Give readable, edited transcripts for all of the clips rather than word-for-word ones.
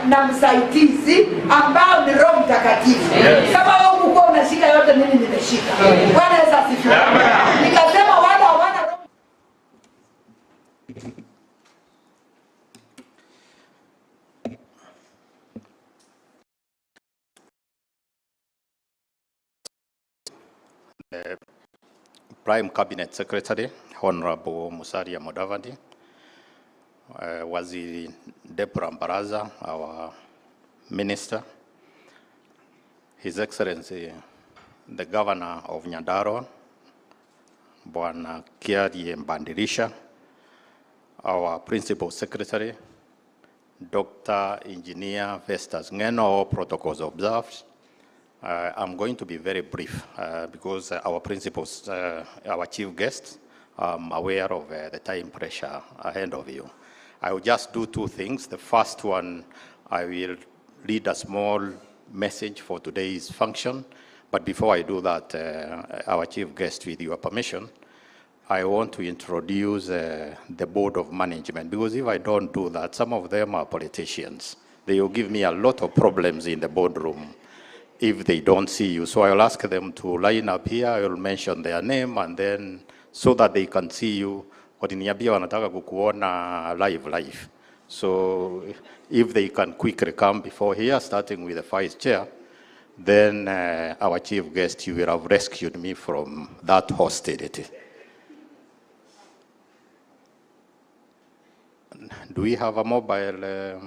na msaidizi ambao ni Roho Mtakatifu. Kama wewe uko unashika yote, mimi nimeshika. Bwana Yesu asifiwe. Nikasema wale hawana Roho. Prime Cabinet Secretary, Honorable Musalia Mudavadi, Waziri Deborah Baraza, our Minister, His Excellency, the Governor of Nyandarua, Bwana Kiari Mbandirisha, our Principal Secretary, Dr. Engineer Vestas Ngeno, all protocols observed. I'm going to be very brief because our principals, our chief guests, I'm aware of the time pressure ahead of you. I will just do two things. The first one, I will read a small message for today's function. But before I do that, our chief guest, with your permission, I want to introduce the Board of Management, because if I don't do that, some of them are politicians. They will give me a lot of problems in the boardroom if they don't see you. So I'll ask them to line up here. I will mention their name, and then so that they can see you. Watiniambia wanataka kukuona live. So if they can quickly come before here, starting with the Vice Chair, then our chief guest, you will have rescued me from that hostility. Do we have a mobile?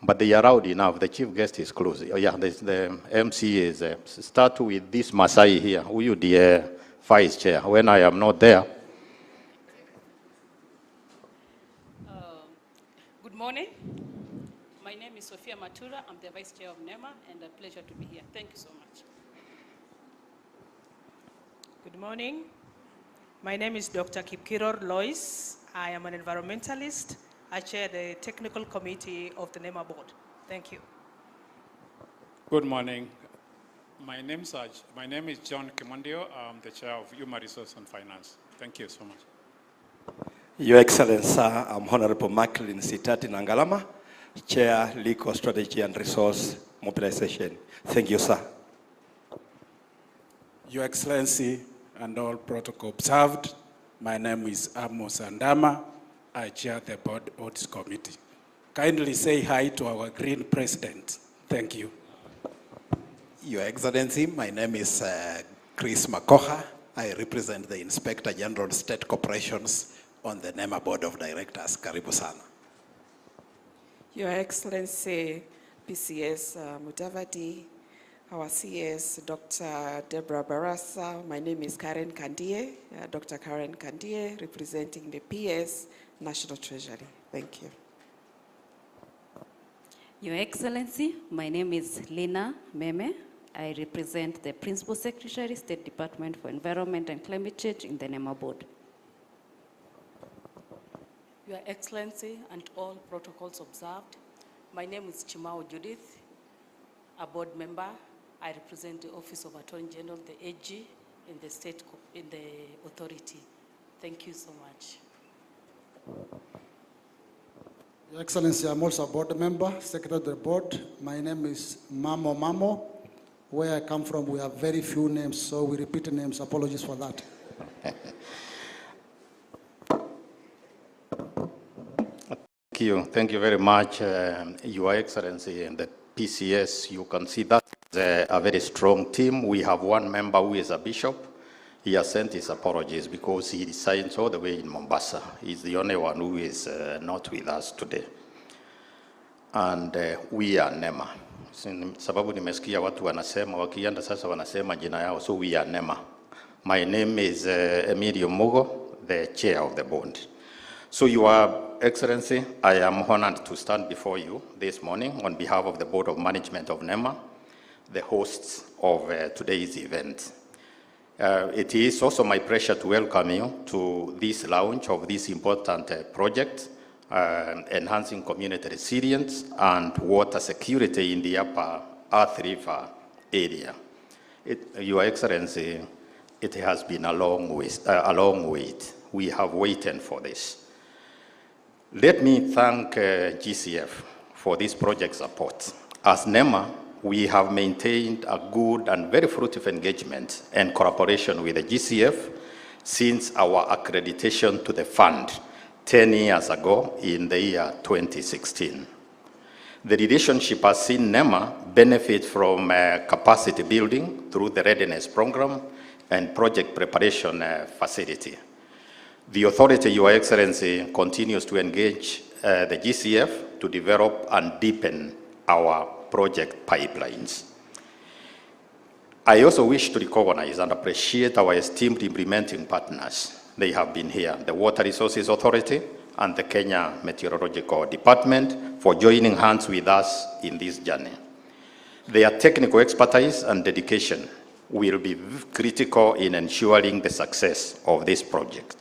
But they are loud enough. The chief guest is close. Oh, yeah, the MC is. Start with this Masai here. Who you, the Vice Chair? When I am not there. Good morning. My name is Sophia Matura. I'm the Vice Chair of NEMA, and a pleasure to be here. Thank you so much. Good morning. My name is Dr. Kipkiror Lois. I am an environmentalist. I chair the technical committee of the NEMA board. Thank you. Good morning. My name is John Kimondio. I'm the chair of Human Resource and Finance. Thank you so much. Your Excellency, sir, I'm Honorable Macklin Sitati Nangalama, Chair, Legal Strategy and Resource Mobilization. Thank you, sir. Your Excellency, and all protocol observed, my name is Amos Andama. I chair the Board Audit Committee. Kindly say hi to our Green President. Thank you. Your Excellency, my name is Chris Makoha. I represent the Inspector General State Corporations on the NEMA Board of Directors. Karibu sana. Your Excellency, PCS Mudavadi, our CS, Dr. Deborah Barasa. My name is Karen Kandie, Dr. Karen Kandie, representing the PS National Treasury. Thank you. Your Excellency, my name is Lina Meme. I represent the Principal Secretary, State Department for Environment and Climate Change in the NEMA Board. Your Excellency, and all protocols observed, my name is Chimao Judith, a board member. I represent the Office of Attorney General, the AG, in the authority. Thank you so much. Your Excellency, I'm also a board member, Secretary of the board. My name is Mamo. Where I come from, we have very few names, so we repeat names. Apologies for that. Thank you very much, Your Excellency, and the PCS. You can see that a very strong team. We have one member who is a bishop. He has sent his apologies because he resides all the way in Mombasa. He's the only one who is not with us today. And we are NEMA. Sababu nimesikia watu wanasema, wakienda sasa wanasema jina yao, so we are NEMA. My name is Emilio Mugo, the chair of the board. So Your Excellency, I am honored to stand before you this morning on behalf of the Board of Management of NEMA, the hosts of today's event. It is also my pleasure to welcome you to this launch of this important project, enhancing community resilience and water security in the upper Athi River area. Your Excellency, it has been a long wait. We have waited for this. Let me thank GCF for this project support. As NEMA, we have maintained a good and very fruitful engagement and cooperation with the GCF since our accreditation to the fund 10 years ago in the year 2016. The relationship has seen NEMA benefit from capacity building through the readiness program and project preparation facility. The authority, Your Excellency, continues to engage the GCF to develop and deepen our project pipelines. I also wish to recognize and appreciate our esteemed implementing partners. They have been here, the Water Resources Authority and the Kenya Meteorological Department, for joining hands with us in this journey. Their technical expertise and dedication will be critical in ensuring the success of this project.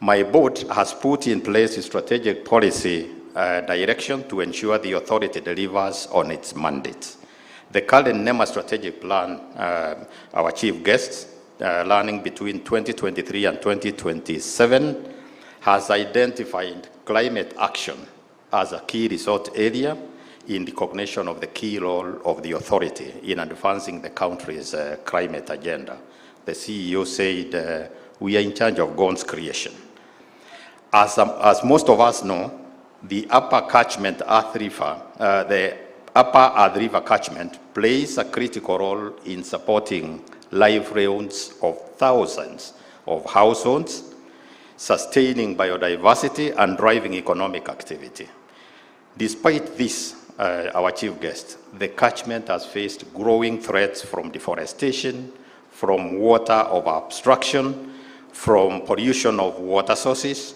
My board has put in place a strategic policy direction to ensure the authority delivers on its mandate. The current NEMA strategic plan, our chief guest, learning between 2023 and 2027, has identified climate action as a key resort area in recognition of the key role of the authority in advancing the country's climate agenda. The CEO said, we are in charge of God's creation. As most of us know, the upper catchment Athi River, the upper Athi River catchment plays a critical role in supporting livelihoods of thousands of households, sustaining biodiversity and driving economic activity. Despite this, our chief guest, the catchment has faced growing threats from deforestation, from water over obstruction, from pollution of water sources,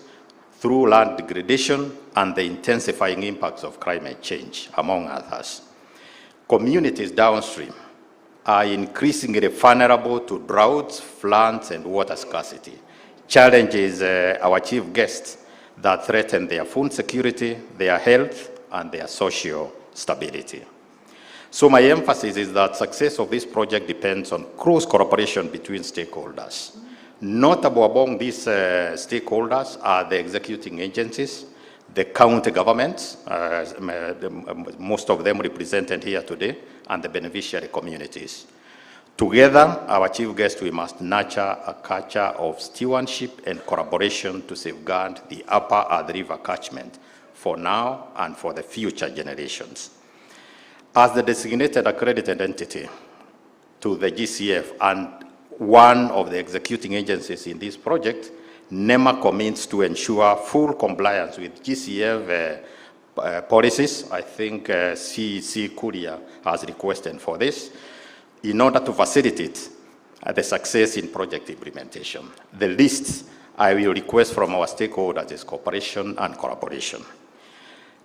through land degradation and the intensifying impacts of climate change, among others. Communities downstream are increasingly vulnerable to droughts, floods, and water scarcity. Challenges, our chief guests, that threaten their food security, their health, and their social stability. So my emphasis is that success of this project depends on close cooperation between stakeholders. Notable among these stakeholders are the executing agencies, the county governments, most of them represented here today, and the beneficiary communities. Together, our chief guest, we must nurture a culture of stewardship and collaboration to safeguard the upper Athi River catchment for now and for the future generations. As the designated accredited entity to the GCF and one of the executing agencies in this project, NEMA commits to ensure full compliance with GCF policies. I think CEC Korea has requested for this, in order to facilitate the success in project implementation. The list I will request from our stakeholders is cooperation and collaboration.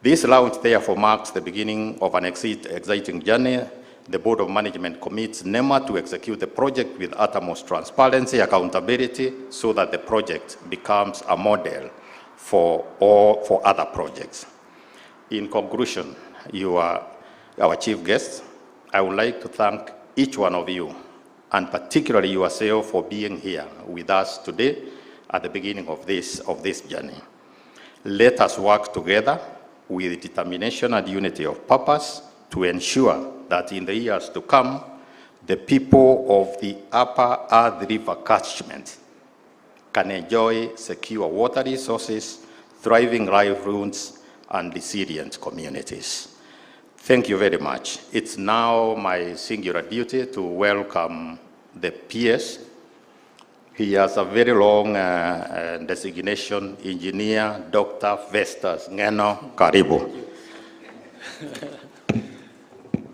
This launch therefore marks the beginning of an exciting journey. The Board of Management commits NEMA to execute the project with utmost transparency, accountability, so that the project becomes a model for other projects. In conclusion, you are our chief guest. I would like to thank each one of you, and particularly yourself, for being here with us today at the beginning of this journey. Let us work together with determination and unity of purpose to ensure that in the years to come, the people of the upper Athi River catchment can enjoy secure water resources, thriving livelihoods, and resilient communities. Thank you very much. It's now my singular duty to welcome the PS. He has a very long designation, Engineer Dr. Festus Ngeno Karibu.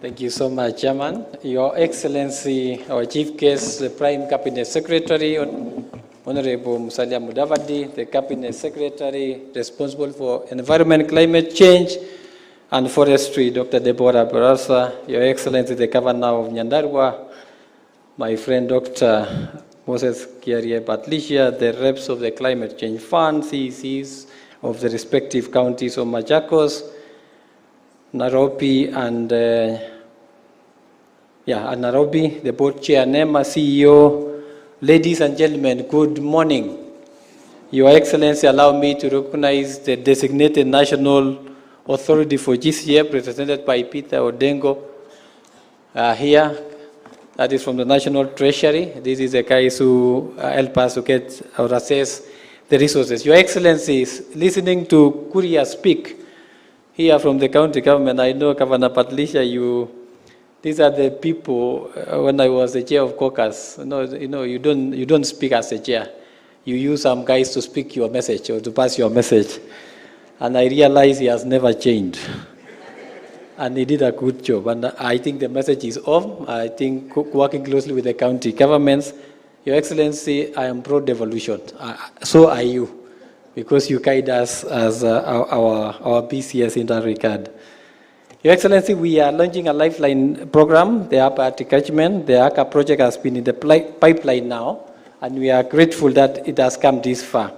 Thank you so much, Chairman. Your Excellency, our Chief Guest, the Prime Cabinet Secretary, Honorable Musalia Mudavadi, the Cabinet Secretary responsible for Environment, Climate Change, and Forestry, Dr. Deborah Barasa, Your Excellency, the Governor of Nyandarua, my friend Dr. Moses Kiarie Patricia, the reps of the Climate Change Fund, CECs of the respective counties of Machakos, Nairobi, and Nairobi, the board chair, NEMA, CEO, ladies and gentlemen, good morning. Your Excellency, allow me to recognize the designated national Authority for GCF, represented by Peter Odengo, here. That is from the National Treasury. This is the guys who help us to get or assess the resources. Your Excellencies, listening to Kuria speak here from the county government, I know Governor Patlisha, these are the people, when I was the chair of caucus, you don't speak as a chair. You use some guys to speak your message or to pass your message. And I realize he has never changed. And he did a good job. And I think the message is off. I think working closely with the county governments, Your Excellency, I am pro-devolution. So are you, because you guide us as our BCS in that regard. Your Excellency, we are launching a lifeline program, the Upper Catchment. The ACA project has been in the pipeline now, and we are grateful that it has come this far.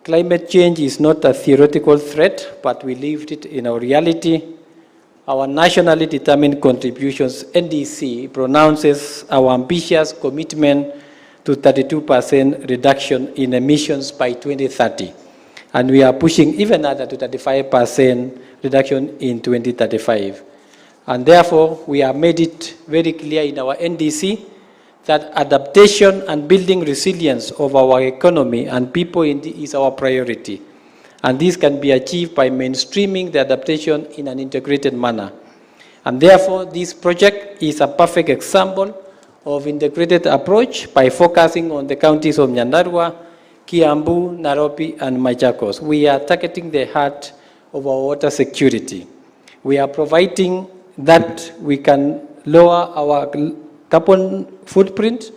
Climate change is not a theoretical threat, but we lived it in our reality. Our nationally determined contributions, NDC, pronounces our ambitious commitment to 32% reduction in emissions by 2030. And we are pushing even further to 35% reduction in 2035. And therefore, we have made it very clear in our NDC that adaptation and building resilience of our economy and people is our priority. And this can be achieved by mainstreaming the adaptation in an integrated manner. And therefore, this project is a perfect example of integrated approach by focusing on the counties of Nyandarua, Kiambu, Nairobi, and Machakos. We are targeting the heart of our water security. We are providing that we can lower our carbon footprint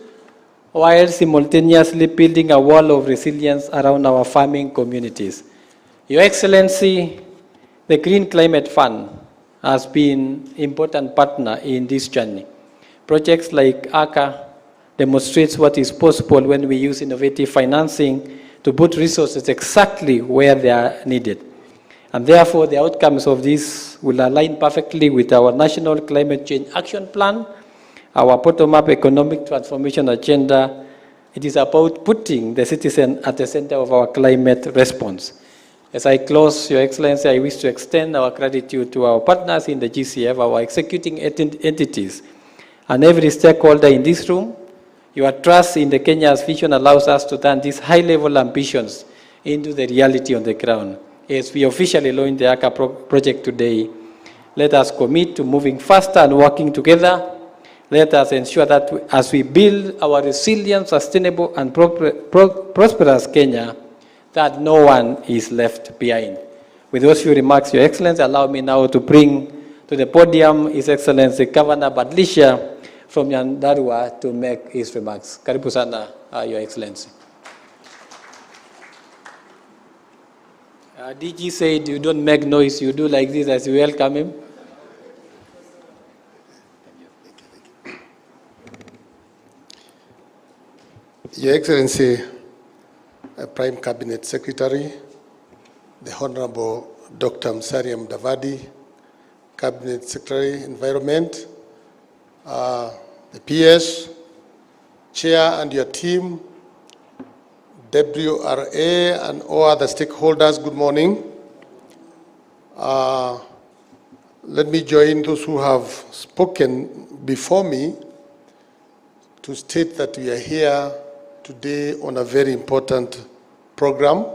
while simultaneously building a wall of resilience around our farming communities. Your Excellency, the Green Climate Fund has been an important partner in this journey. Projects like ACA demonstrates what is possible when we use innovative financing to put resources exactly where they are needed. And therefore, the outcomes of this will align perfectly with our National Climate Change Action Plan, our bottom-up economic transformation agenda. It is about putting the citizen at the center of our climate response. As I close, Your Excellency, I wish to extend our gratitude to our partners in the GCF, our executing entities, and every stakeholder in this room. Your trust in the Kenya's vision allows us to turn these high-level ambitions into the reality on the ground. As we officially launch the ACA project today, let us commit to moving faster and working together. Let us ensure that as we build our resilient, sustainable, and prosperous Kenya, that no one is left behind. With those few remarks, Your Excellency, allow me now to bring to the podium His Excellency Governor Badlisha from Nyandarua to make his remarks. Karibu sana, Your Excellency. DG said you don't make noise, you do like this as you welcome him. Your Excellency, Prime Cabinet Secretary, the Honorable Dr. Musalia Mudavadi, Cabinet Secretary, Environment, the PS, Chair and your team, WRA and all other stakeholders, good morning. Let me join those who have spoken before me to state that we are here today on a very important program.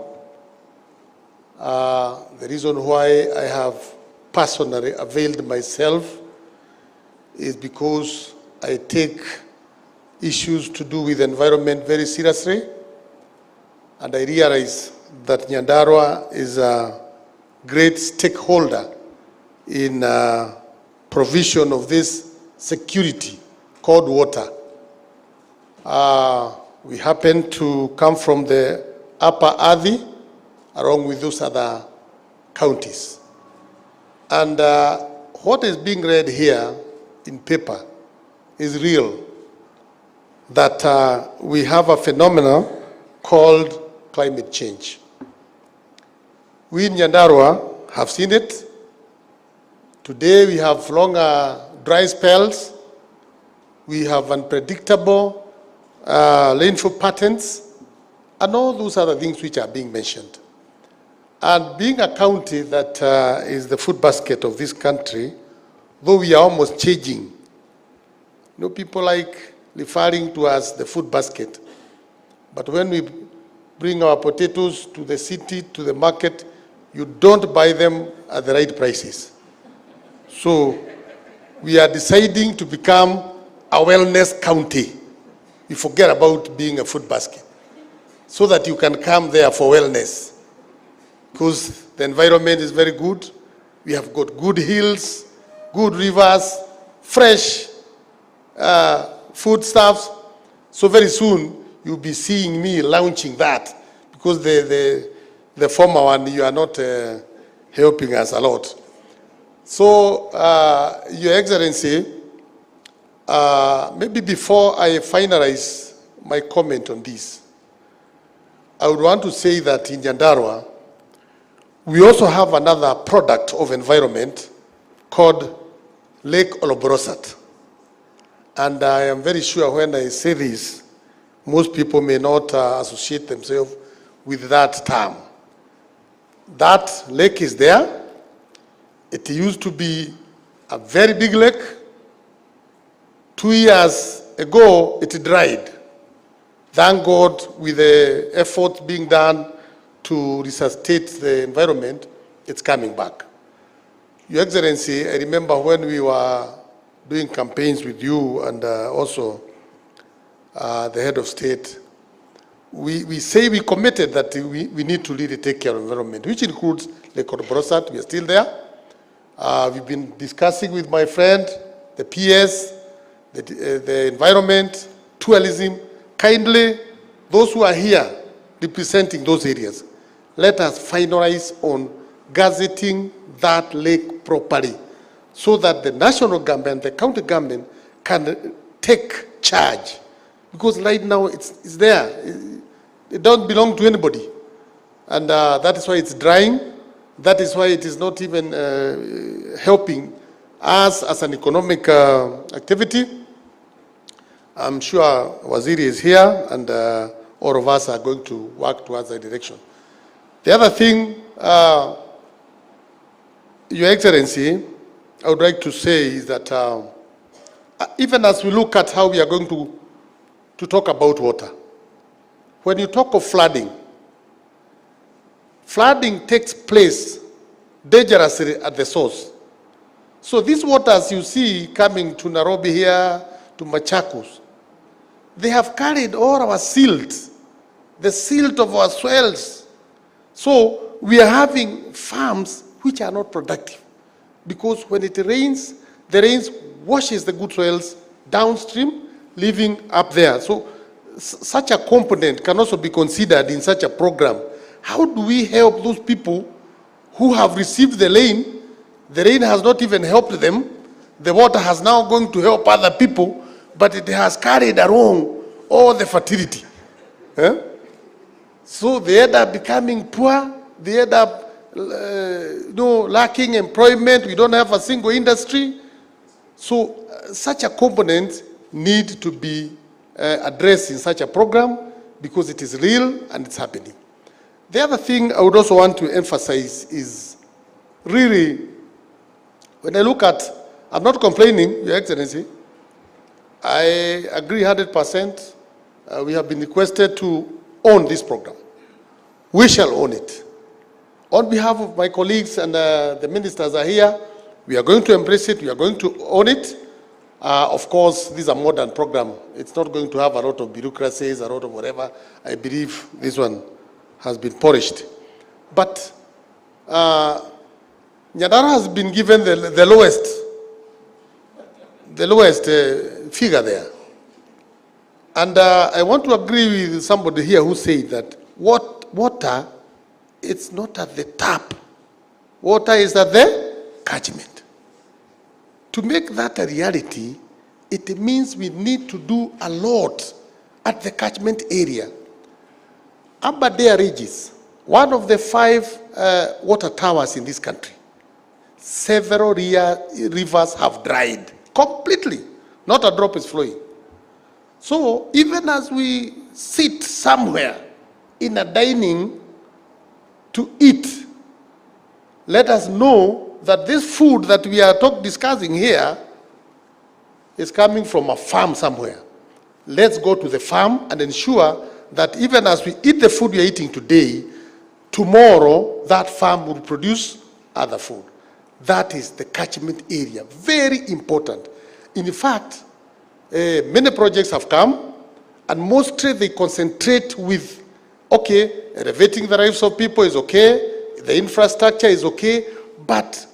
The reason why I have personally availed myself is because I take issues to do with the environment very seriously, and I realize that Nyandarua is a great stakeholder in provision of this security called water. We happen to come from the Upper Athi, along with those other counties. And what is being read here in paper is real, that we have a phenomenon called climate change. We in Nyandarua have seen it. Today we have longer dry spells. We have unpredictable rainfall patterns, and all those other things which are being mentioned. And being a county that is the food basket of this country, though we are almost changing, you know, people like referring to us the food basket. But when we bring our potatoes to the city, to the market, you don't buy them at the right prices. So we are deciding to become a wellness county. We forget about being a food basket, so that you can come there for wellness. Because the environment is very good. We have got good hills, good rivers, fresh foodstuffs. So very soon you'll be seeing me launching that, because the former one, you are not helping us a lot. So, Your Excellency, maybe before I finalize my comment on this, I would want to say that in Nyandarua, we also have another product of environment called Lake Oloborosat. And I am very sure when I say this, most people may not associate themselves with that term. That lake is there. It used to be a very big lake. 2 years ago, it dried. Thank God, with the effort being done to resuscitate the environment, it's coming back. Your Excellency, I remember when we were doing campaigns with you and also the head of state, we say we committed that we need to really take care of environment, which includes Lake Oloborosat. We are still there. We've been discussing with my friend, the PS, the environment, tourism. Kindly, those who are here representing those areas, let us finalize on gazetting that lake properly, so that the national government, the county government can take charge. Because right now it's there. It don't belong to anybody. And that is why it's drying. That is why it is not even helping us as an economic activity. I'm sure Waziri is here, and all of us are going to work towards that direction. The other thing, Your Excellency, I would like to say is that even as we look at how we are going to talk about water, when you talk of flooding, flooding takes place dangerously at the source. So these waters you see coming to Nairobi here, to Machakos, they have carried all our silt, the silt of our soils. So we are having farms which are not productive, because when it rains, the rains washes the good soils downstream, leaving up there. So such a component can also be considered in such a program. How do we help those people who have received the rain? The rain has not even helped them. The water has now going to help other people, but it has carried along all the fertility. So they end up becoming poor. They end up lacking employment. We don't have a single industry. So such a component need to be addressed in such a program, because it is real and it's happening. The other thing I would also want to emphasize is really, when I look at, I'm not complaining, Your Excellency. I agree 100%. We have been requested to own this program. We shall own it. On behalf of my colleagues and the ministers are here, we are going to embrace it. We are going to own it. Of course, this is a modern program. It's not going to have a lot of bureaucracies, a lot of whatever. I believe this one has been polished. But Nyandarua has been given the lowest figure there. And I want to agree with somebody here who said that water, it's not at the tap. Water is at the catchment. To make that a reality, it means we need to do a lot at the catchment area. Aberdare Regis, one of the 5 water towers in this country, several rivers have dried completely. Not a drop is flowing. So even as we sit somewhere in a dining to eat let us know that this food that we are discussing here is coming from a farm somewhere. Let's go to the farm and ensure that even as we eat the food we are eating today, tomorrow that farm will produce other food. That is the catchment area. Very important. In fact, many projects have come, and mostly they concentrate with, okay, elevating the lives of people is okay, the infrastructure is okay, but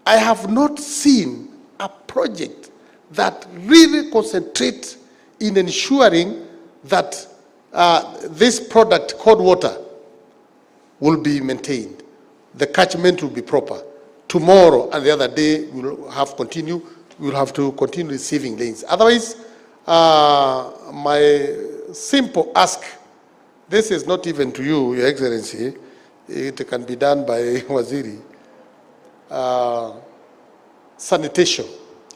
I have not seen a project that really concentrates in ensuring that this product called water will be maintained. The catchment will be proper. Tomorrow and the other day we'll have to continue receiving lanes. Otherwise, my simple ask, this is not even to you, Your Excellency, it can be done by Waziri. Sanitation,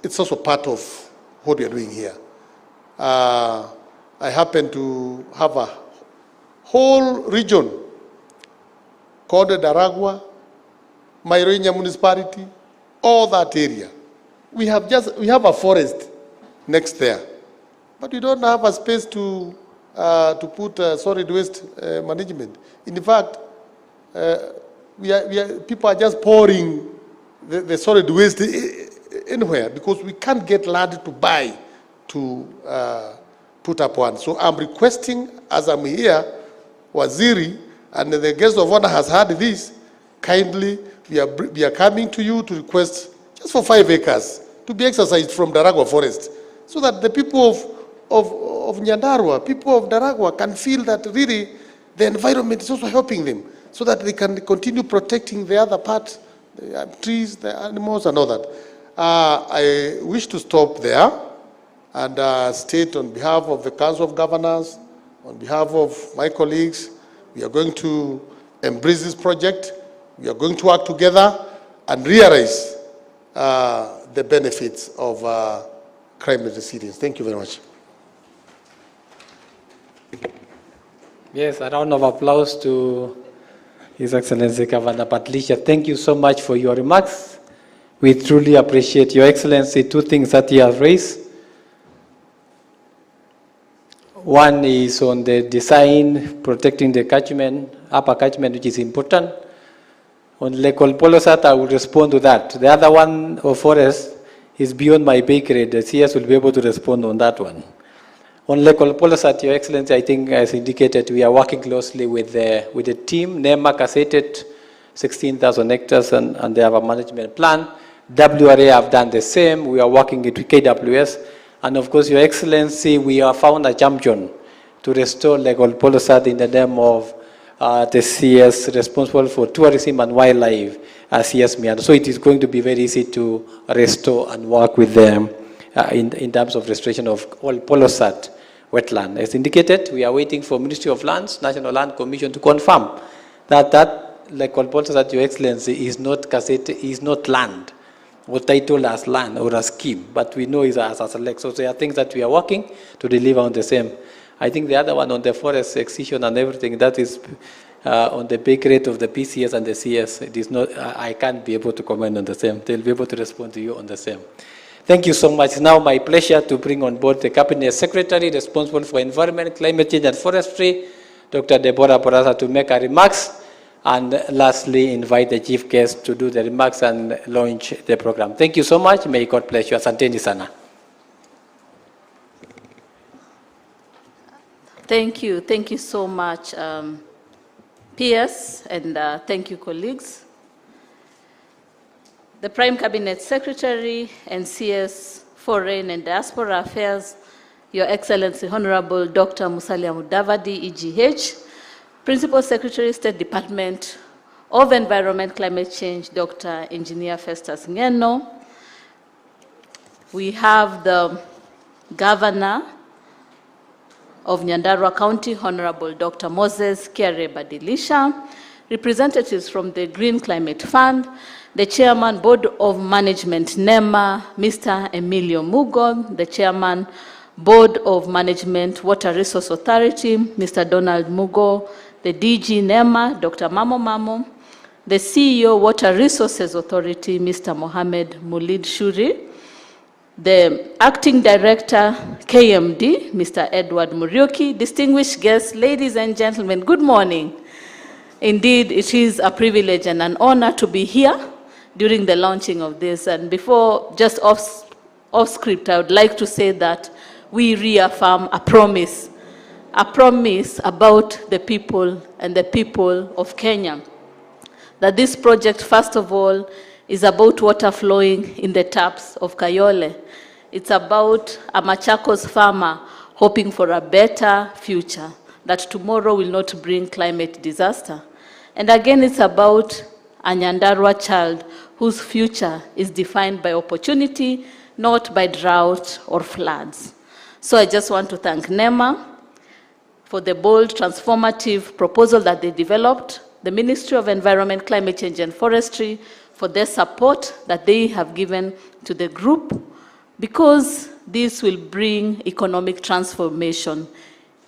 it's also part of what we are doing here. I happen to have a whole region called Daragwa, Mairoinya municipality, all that area. We have a forest next there, but we don't have a space to put solid waste management. In fact, people are just pouring the solid waste anywhere because we can't get land to buy to put up one. So I'm requesting, as I'm here, Waziri, and the guest of honor has heard this, kindly, we are coming to you to request just for 5 acres to be exercised from Daragwa Forest, so that the people of Nyandarua, people of Daragwa can feel that really the environment is also helping them, so that they can continue protecting the other part, the trees, the animals, and all that. I wish to stop there and state on behalf of the Council of Governors, on behalf of my colleagues, we are going to embrace this project. We are going to work together and realize the benefits of climate resilience. Thank you very much. Yes, a round of applause to His Excellency Governor Patricia. Thank you so much for your remarks. We truly appreciate Your Excellency. 2 things that he has raised. One is on the design, protecting the catchment, upper catchment, which is important. On Lake Olpolosat, I will respond to that. The other one of forest is beyond my pay grade. The CS will be able to respond on that one. On Lake Olpolosat, Your Excellency, I think as indicated, we are working closely with the team. NEMA has stated 16,000 hectares and they have a management plan. WRA have done the same. We are working with KWS. And of course, Your Excellency, we have found a champion to restore Lake Olpolosat in the name of the CS responsible for tourism and wildlife, CS Mian. So it is going to be very easy to restore and work with them in terms of restoration of Olpolosat wetland. As indicated, we are waiting for Ministry of Lands, National Land Commission to confirm that Lake Olpolosat, Your Excellency, is not gazetted, is not land or titled as land or a scheme, but we know it's as a lake. So there are things that we are working to deliver on the same. I think the other one on the forest excision and everything, that is on the big rate of the PCS and the CS. It is not, I can't be able to comment on the same. They'll be able to respond to you on the same. Thank you so much. It's now my pleasure to bring on board the Cabinet Secretary responsible for Environment, Climate Change and Forestry, Dr. Deborah Barasa, to make her remarks. And lastly, invite the chief guest to do the remarks and launch the program. Thank you so much. May God bless you. Asanteni sana. Thank you. Thank you so much, PS, and thank you, colleagues. The Prime Cabinet Secretary and CS Foreign and Diaspora Affairs, Your Excellency Honorable Dr. Musalia Mudavadi, EGH, Principal Secretary, State Department of Environment, Climate Change, Dr. Engineer Festus Ngeno. We have the Governor of Nyandarua County, Honorable Dr. Moses Kiare Badilisha, representatives from the Green Climate Fund, the Chairman, Board of Management, NEMA, Mr. Emilio Mugo, the Chairman, Board of Management, Water Resource Authority, Mr. Donald Mugo, the DG NEMA, Dr. Mamo Mamo, the CEO, Water Resources Authority, Mr. Mohamed Mulid Shuri, the Acting Director, KMD, Mr. Edward Muriuki, distinguished guests, ladies and gentlemen, good morning. Indeed, it is a privilege and an honor to be here during the launching of this. And before, just off script, I would like to say that we reaffirm a promise about the people and the people of Kenya. That this project, first of all, is about water flowing in the taps of Kayole. It's about a Machakos farmer hoping for a better future, that tomorrow will not bring climate disaster. And again, it's about a Nyandarua child whose future is defined by opportunity, not by drought or floods. So I just want to thank NEMA for the bold, transformative proposal that they developed, the Ministry of Environment, Climate Change and Forestry for their support that they have given to the group, because this will bring economic transformation.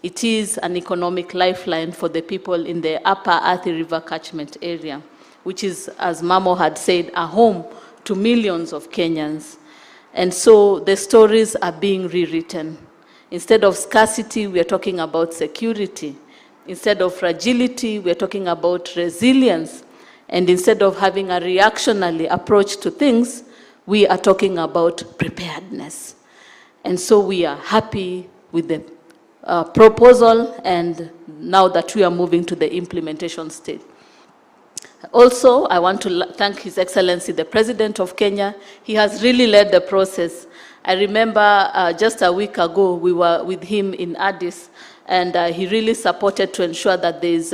It is an economic lifeline for the people in the upper Athi River catchment area, which is, as Mamo had said, a home to millions of Kenyans. And so the stories are being rewritten. Instead of scarcity, we are talking about security. Instead of fragility, we are talking about resilience. And instead of having a reactionary approach to things, we are talking about preparedness. And so we are happy with the proposal, and now that we are moving to the implementation stage. Also, I want to thank His Excellency, the President of Kenya. He has really led the process. I remember just a week ago, we were with him in Addis, and he really supported to ensure that there is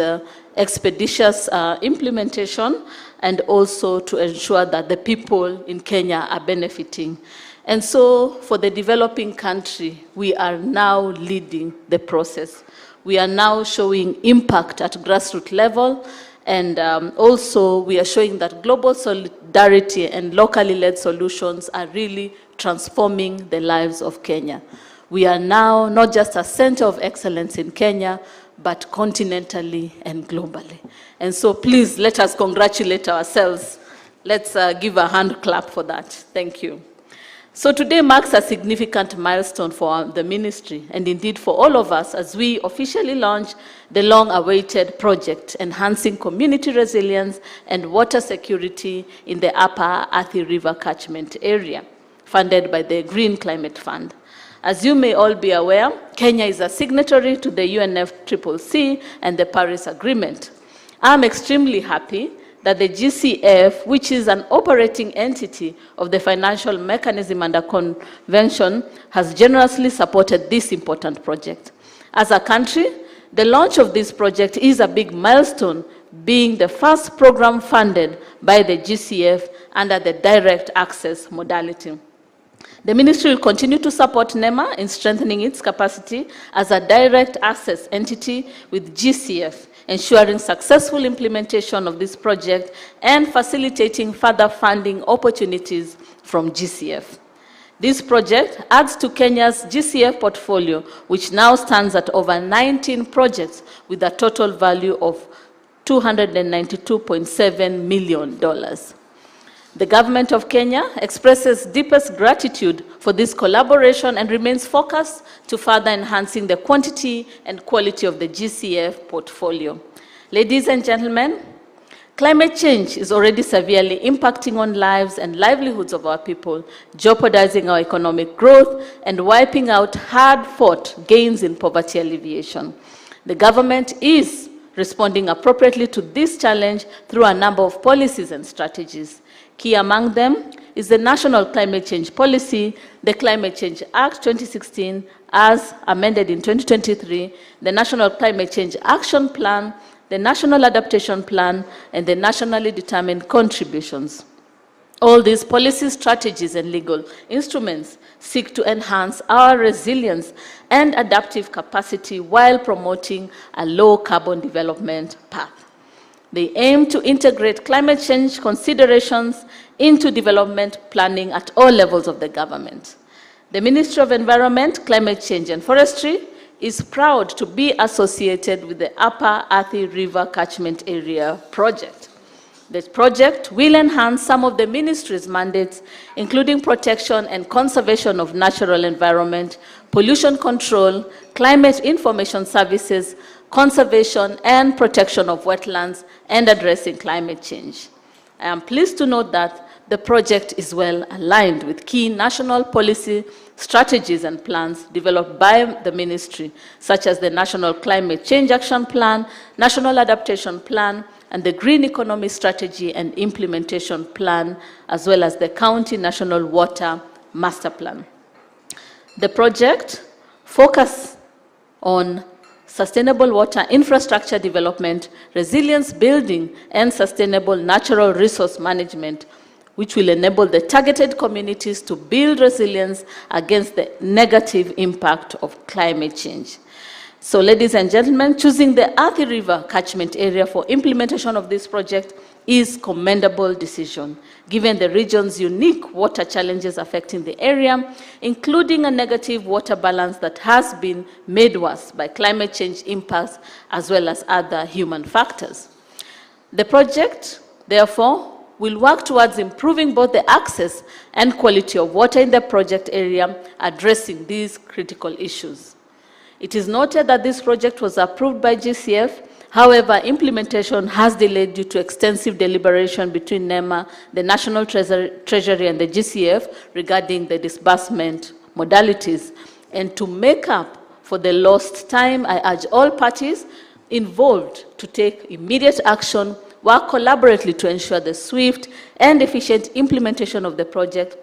expeditious implementation, and also to ensure that the people in Kenya are benefiting. And so for the developing country, we are now leading the process. We are now showing impact at grassroots level, and also we are showing that global solidarity and locally led solutions are really transforming the lives of Kenya. We are now not just a center of excellence in Kenya, but continentally and globally. And so please let us congratulate ourselves. Let's give a hand clap for that. Thank you. So today marks a significant milestone for the ministry, and indeed for all of us, as we officially launch the long-awaited project enhancing community resilience and water security in the upper Athi River catchment area, funded by the Green Climate Fund. As you may all be aware, Kenya is a signatory to the UNFCCC and the Paris Agreement. I'm extremely happy that the GCF, which is an operating entity of the financial mechanism under convention, has generously supported this important project. As a country, the launch of this project is a big milestone, being the first program funded by the GCF under the direct access modality. The ministry will continue to support NEMA in strengthening its capacity as a direct access entity with GCF, ensuring successful implementation of this project and facilitating further funding opportunities from GCF. This project adds to Kenya's GCF portfolio, which now stands at over 19 projects with a total value of $292.7 million. The government of Kenya expresses deepest gratitude for this collaboration and remains focused to further enhancing the quantity and quality of the GCF portfolio. Ladies and gentlemen, climate change is already severely impacting on lives and livelihoods of our people, jeopardizing our economic growth and wiping out hard-fought gains in poverty alleviation. The government is responding appropriately to this challenge through a number of policies and strategies. Key among them is the National Climate Change Policy, the Climate Change Act 2016, as amended in 2023, the National Climate Change Action Plan, the National Adaptation Plan, and the nationally determined contributions. All these policy strategies and legal instruments seek to enhance our resilience and adaptive capacity while promoting a low-carbon development path. They aim to integrate climate change considerations into development planning at all levels of the government. The Ministry of Environment, Climate Change and Forestry is proud to be associated with the Upper Athi River Catchment Area project. The project will enhance some of the ministry's mandates, including protection and conservation of natural environment, pollution control, climate information services, conservation and protection of wetlands, and addressing climate change. I am pleased to note that the project is well aligned with key national policy strategies and plans developed by the ministry, such as the National Climate Change Action Plan, National Adaptation Plan, and the Green Economy Strategy and Implementation Plan, as well as the County National Water Master Plan. The project focuses on sustainable water infrastructure development, resilience building, and sustainable natural resource management, which will enable the targeted communities to build resilience against the negative impact of climate change. So, ladies and gentlemen, choosing the Athi River catchment area for implementation of this project is a commendable decision, given the region's unique water challenges affecting the area, including a negative water balance that has been made worse by climate change impacts as well as other human factors. The project, therefore, will work towards improving both the access and quality of water in the project area, addressing these critical issues. It is noted that this project was approved by GCF. However, implementation has delayed due to extensive deliberation between NEMA, the National Treasury, and the GCF regarding the disbursement modalities. And to make up for the lost time, I urge all parties involved to take immediate action, work collaboratively to ensure the swift and efficient implementation of the project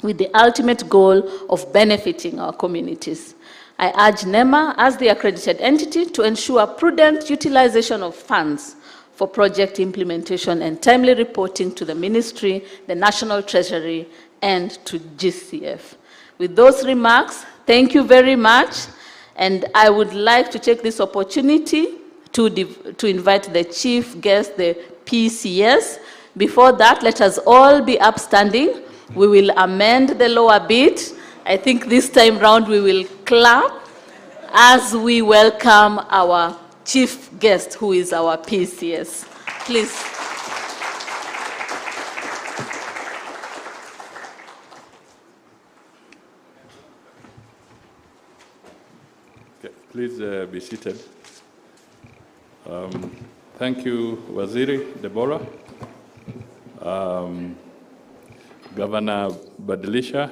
with the ultimate goal of benefiting our communities. I urge NEMA, as the accredited entity, to ensure prudent utilization of funds for project implementation and timely reporting to the Ministry, the National Treasury, and to GCF. With those remarks, thank you very much, and I would like to take this opportunity to invite the chief guest, the PCS. Before that, let us all be upstanding. We will amend the lower bit. I think this time round we will clap as we welcome our chief guest, who is our PCS. Please. Okay, please be seated. Thank you, Waziri Deborah, Governor Badilisha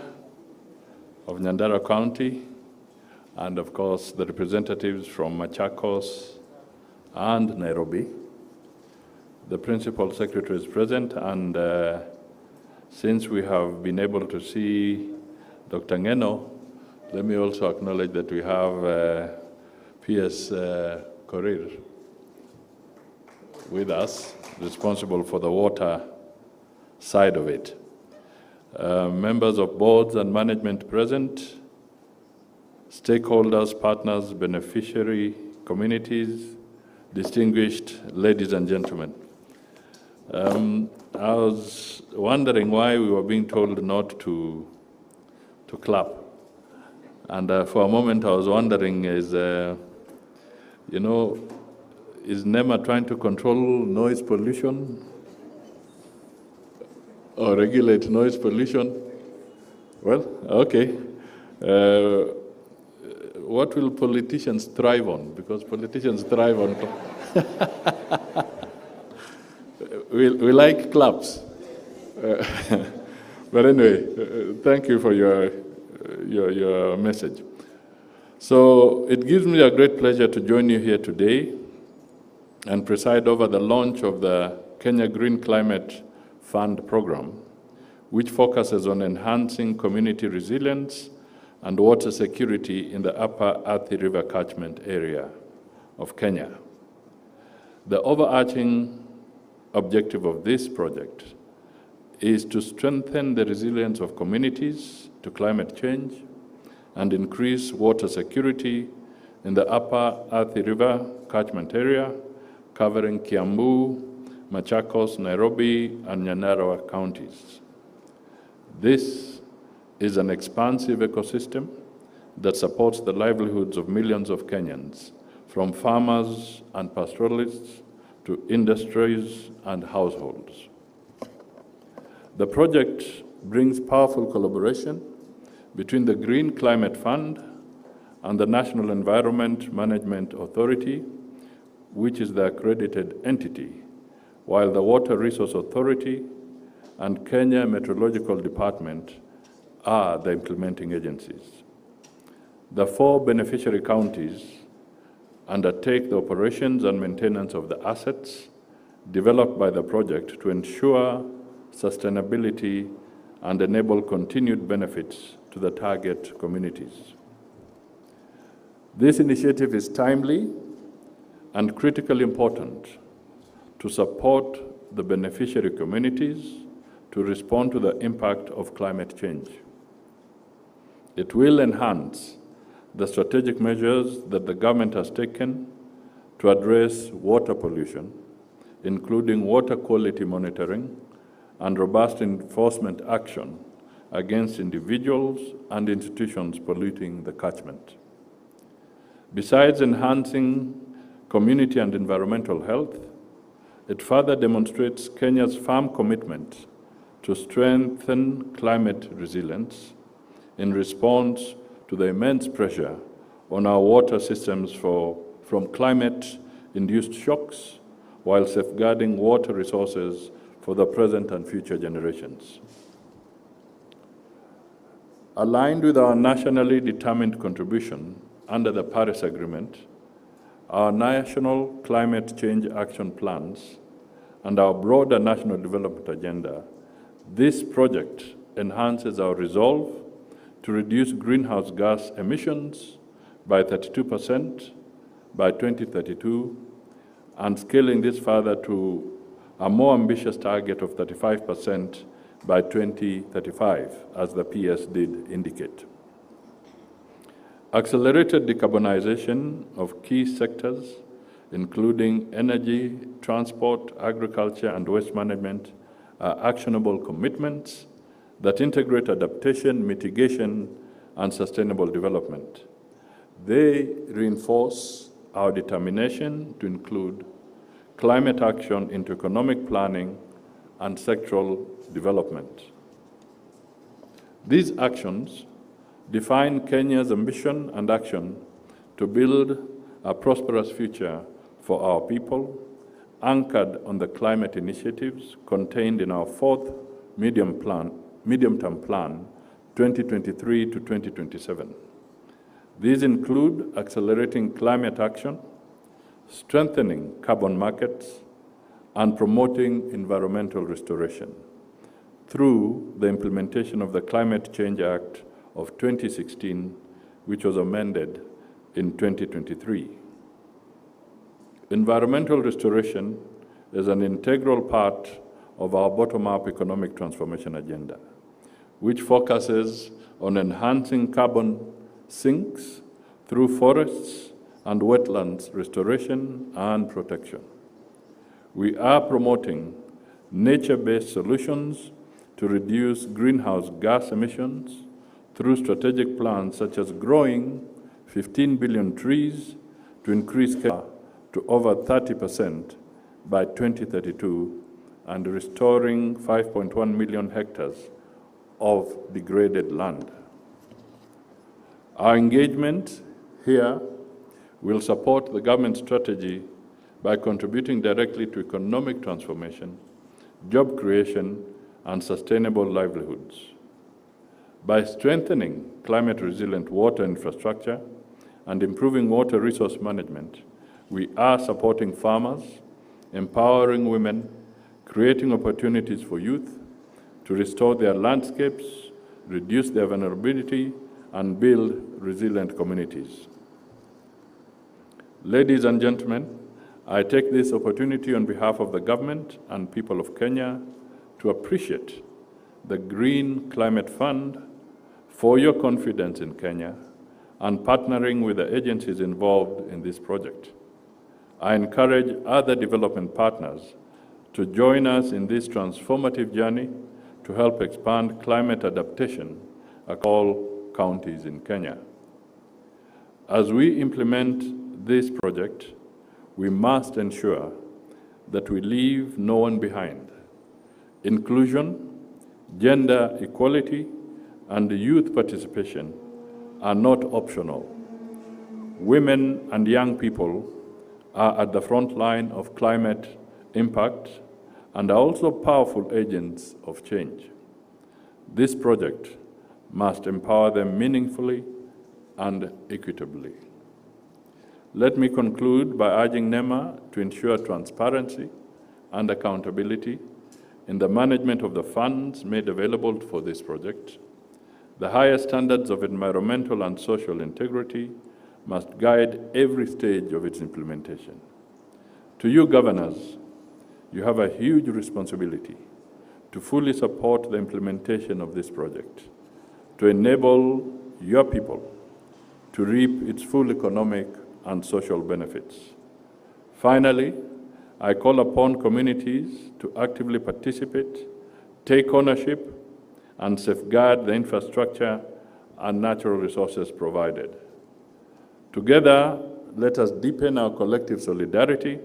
of Nyandarua County, and of course the representatives from Machakos and Nairobi. The Principal Secretary is present, and since we have been able to see Dr. Ngeno, let me also acknowledge that we have PS Korir with us, responsible for the water side of it. Members of boards and management present, stakeholders, partners, beneficiary communities, distinguished ladies and gentlemen. I was wondering why we were being told not to clap. And for a moment I was wondering, is NEMA trying to control noise pollution or regulate noise pollution? Well, okay. What will politicians thrive on? Because politicians thrive on... we like claps. But anyway, thank you for your message. So it gives me a great pleasure to join you here today and preside over the launch of the Kenya Green Climate Fund program, which focuses on enhancing community resilience and water security in the upper Athi River catchment area of Kenya. The overarching objective of this project is to strengthen the resilience of communities to climate change and increase water security in the upper Athi River catchment area, covering Kiambu, Machakos, Nairobi, and Nyandarua counties. This is an expansive ecosystem that supports the livelihoods of millions of Kenyans, from farmers and pastoralists to industries and households. The project brings powerful collaboration between the Green Climate Fund and the National Environment Management Authority, which is the accredited entity, while the Water Resource Authority and Kenya Meteorological Department are the implementing agencies. The 4 beneficiary counties undertake the operations and maintenance of the assets developed by the project to ensure sustainability and enable continued benefits to the target communities. This initiative is timely and critically important to support the beneficiary communities to respond to the impact of climate change. It will enhance the strategic measures that the government has taken to address water pollution, including water quality monitoring and robust enforcement action against individuals and institutions polluting the catchment. Besides enhancing community and environmental health, it further demonstrates Kenya's firm commitment to strengthen climate resilience in response to the immense pressure on our water systems from climate-induced shocks, while safeguarding water resources for the present and future generations. Aligned with our nationally determined contribution under the Paris Agreement, our national climate change action plans, and our broader national development agenda, this project enhances our resolve to reduce greenhouse gas emissions by 32% by 2032, and scaling this further to a more ambitious target of 35% by 2035, as the PS did indicate. Accelerated decarbonization of key sectors, including energy, transport, agriculture, and waste management, are actionable commitments that integrate adaptation, mitigation, and sustainable development. They reinforce our determination to include climate action into economic planning and sectoral development. These actions define Kenya's ambition and action to build a prosperous future for our people, anchored on the climate initiatives contained in our 4th medium-term plan, 2023 to 2027. These include accelerating climate action, strengthening carbon markets, and promoting environmental restoration through the implementation of the Climate Change Act of 2016, which was amended in 2023. Environmental restoration is an integral part of our bottom-up economic transformation agenda, which focuses on enhancing carbon sinks through forests and wetlands restoration and protection. We are promoting nature-based solutions to reduce greenhouse gas emissions through strategic plans such as growing 15 billion trees to increase to over 30% by 2032 and restoring 5.1 million hectares of degraded land. Our engagement here will support the government strategy by contributing directly to economic transformation, job creation, and sustainable livelihoods. By strengthening climate-resilient water infrastructure and improving water resource management, we are supporting farmers, empowering women, creating opportunities for youth to restore their landscapes, reduce their vulnerability, and build resilient communities. Ladies and gentlemen, I take this opportunity on behalf of the government and people of Kenya to appreciate the Green Climate Fund for your confidence in Kenya and partnering with the agencies involved in this project. I encourage other development partners to join us in this transformative journey to help expand climate adaptation across all counties in Kenya. As we implement this project, we must ensure that we leave no one behind. Inclusion, gender equality, and youth participation are not optional. Women and young people are at the front line of climate impact and are also powerful agents of change. This project must empower them meaningfully and equitably. Let me conclude by urging NEMA to ensure transparency and accountability in the management of the funds made available for this project. The highest standards of environmental and social integrity must guide every stage of its implementation. To you, governors, you have a huge responsibility to fully support the implementation of this project, to enable your people to reap its full economic and social benefits. Finally, I call upon communities to actively participate, take ownership, and safeguard the infrastructure and natural resources provided. Together, let us deepen our collective solidarity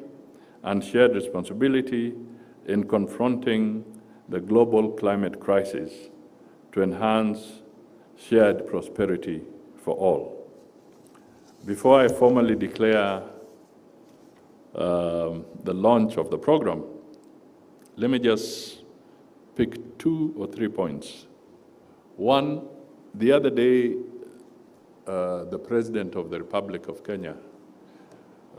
and shared responsibility in confronting the global climate crisis to enhance shared prosperity for all. Before I formally declare the launch of the program, let me just pick 2 or 3 points. One, the other day, the President of the Republic of Kenya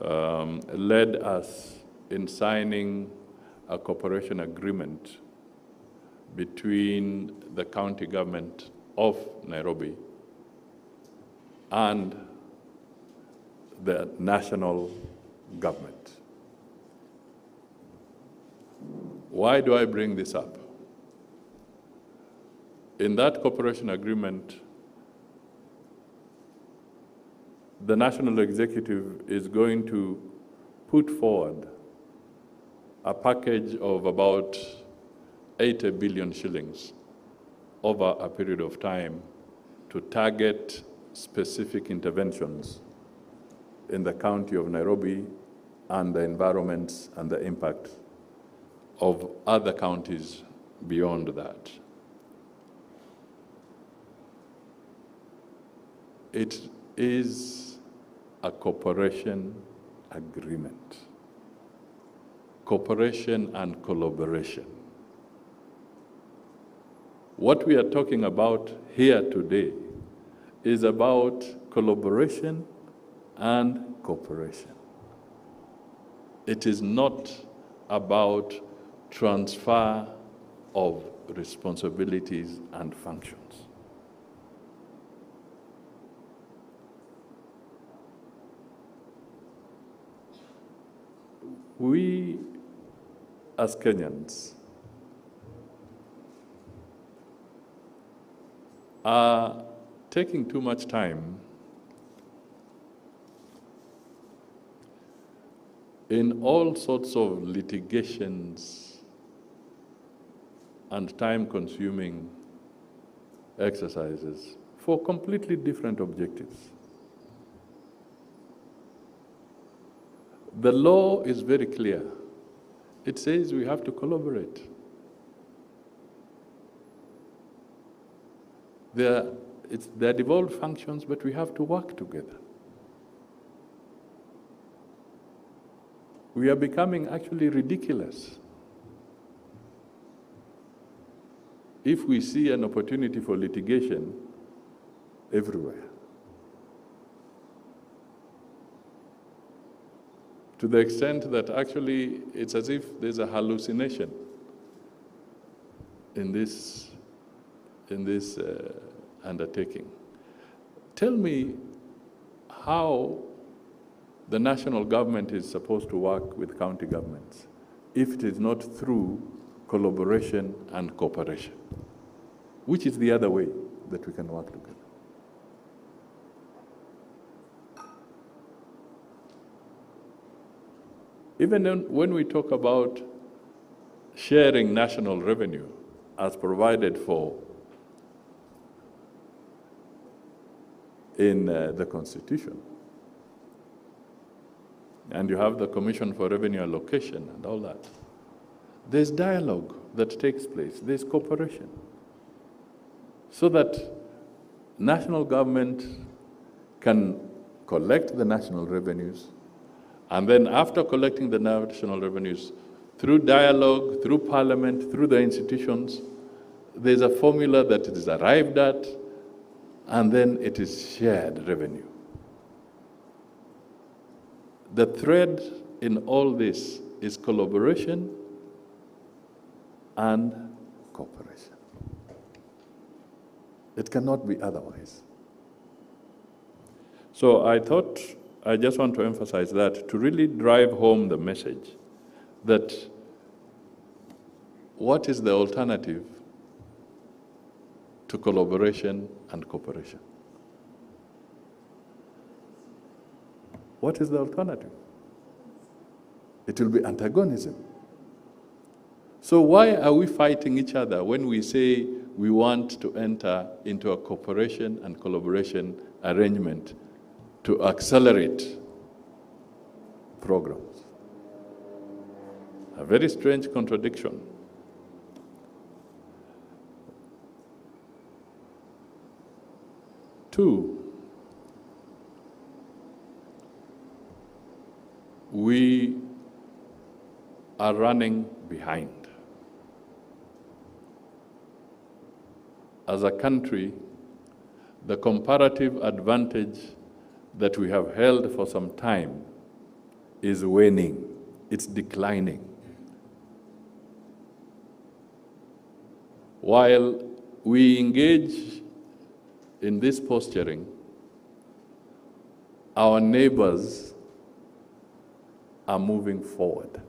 led us in signing a cooperation agreement between the county government of Nairobi and the national government. Why do I bring this up? In that cooperation agreement, the national executive is going to put forward a package of about 80 billion shillings over a period of time to target specific interventions in the county of Nairobi and the environments and the impact of other counties beyond that. It is a cooperation agreement. Cooperation and collaboration. What we are talking about here today is about collaboration and cooperation. It is not about transfer of responsibilities and functions. We, as Kenyans, are taking too much time in all sorts of litigations and time-consuming exercises for completely different objectives. The law is very clear. It says we have to collaborate. They're devolved functions, but we have to work together. We are becoming actually ridiculous if we see an opportunity for litigation everywhere. To the extent that actually it's as if there's a hallucination in this undertaking. Tell me how the national government is supposed to work with county governments if it is not through collaboration and cooperation, which is the other way that we can work together. Even when we talk about sharing national revenue as provided for in the Constitution, and you have the Commission for Revenue Allocation and all that. There's dialogue that takes place. There's cooperation. So that national government can collect the national revenues, and then after collecting the national revenues, through dialogue, through parliament, through the institutions, there's a formula that it is arrived at, and then it is shared revenue. The thread in all this is collaboration and cooperation. It cannot be otherwise. So I thought, I just want to emphasize that to really drive home the message that what is the alternative to collaboration and cooperation? What is the alternative? It will be antagonism. So why are we fighting each other when we say we want to enter into a cooperation and collaboration arrangement to accelerate programs? A very strange contradiction. Two, we are running behind. As a country, the comparative advantage that we have held for some time is waning, it's declining. While we engage in this posturing, our neighbors are moving forward.